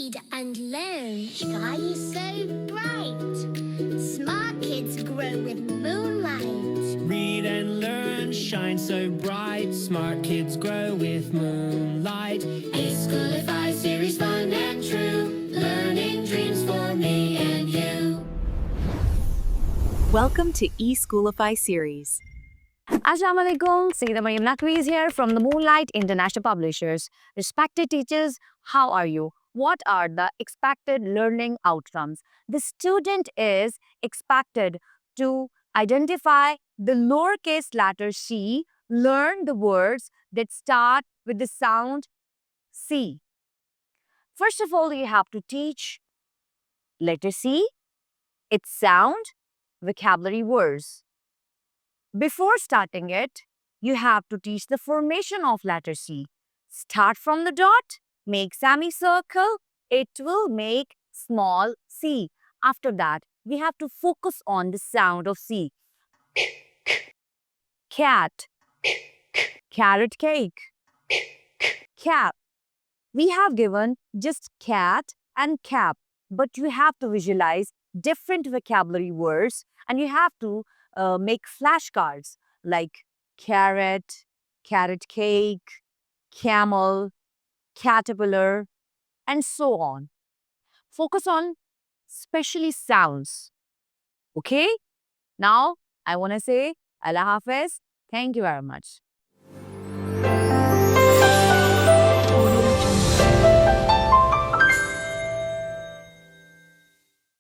read and learn. Sky is so bright. Smart kids grow with moonlight. Read and learn, shine so bright. Smart kids grow with moonlight. eSchoolify series, fun and true. Learning dreams for me and you. Welcome to eSchoolify series. Assalamu alaikum, Sayyida Maryam Naqvi is here from the Moonlight International Publishers. Respected teachers, how are you? What are the expected learning outcomes? The student is expected to identify the lowercase letter C, learn the words that start with the sound C. First of all, you have to teach letter C, its sound, vocabulary words. Before starting it, you have to teach the formation of letter C. Start from the dot, make semicircle, it will make small c. After that, we have to focus on the sound of C. Cat, carrot cake, cap. We have given just cat and cap, but you have to visualize different vocabulary words and you have to make flashcards like carrot, carrot cake, camel, caterpillar, and so on. Focus on especially sounds. Okay? Now, I want to say Allah Hafiz. Thank you very much.